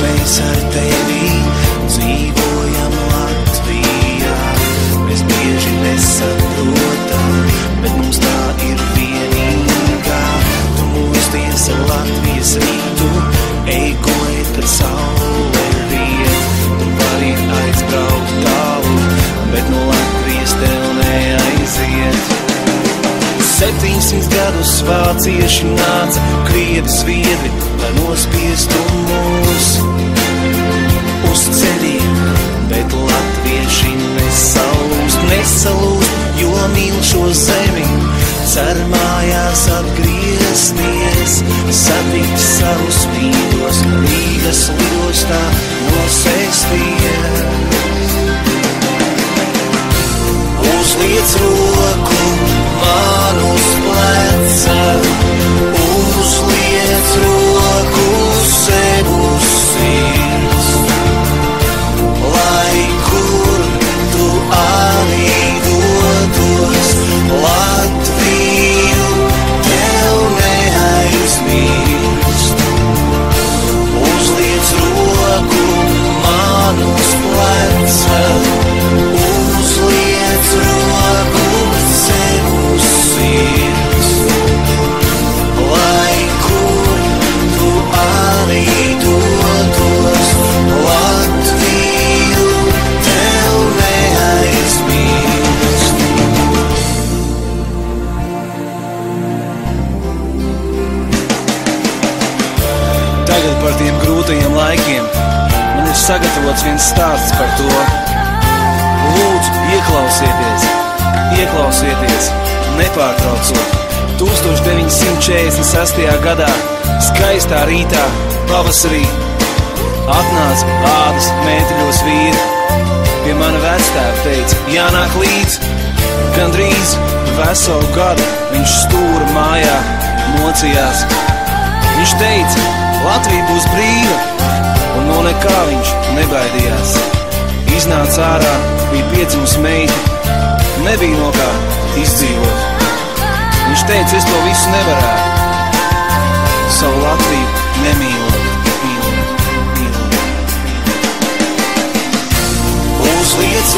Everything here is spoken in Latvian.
Mēs ar tevi dzīvojam Latvijā. Mēs bieži nesaprotam, bet mums tā ir vienīgā. Tu mūsdies ar Latvijas rītu, ej gulēt, kad saule riet. Tu vari aizbraukt tālu, bet no Latvijas tev neaiziet. 700 gadus vācieši nāca, krievi, zviedri, lai nospiestu mūs uz ceļiem, bet latvieši nesalūst, jo mīl šo zemi. Cer mājās atgriezties, satikt savus mīļos, Rīgas lidostā nosēsties. Uzliec roku man uz pleca, uzliec roku sev uz sirds, lai kur tu arī dotos, Latviju tev neaizmirst. Uzliec roku man uz pleca, uzliec roku sev uz sirds, lai kur tu arī dotos, Latviju tev neaizmirst. Tagad par tiem grūtajiem laikiem man ir sagatavots viens stāsts par to. Lūdzu, ieklausieties, nepārtraucot. 1946. gadā, skaistā rītā, pavasarī, atnāca ādas mēteļos vīri. Pie mana vectēva teica, jānāk līdz. Gandrīz veselu gadu viņš stūra mājā mocījās. Viņš teica, Latvija būs brīva, un no nekā viņš nebaidījās. Iznāca ārā, bija piedzimusi meita, nebija no kā izdzīvot. Viņš teica, es to visu nevarētu, savu Latviju nemīlot. Uzliec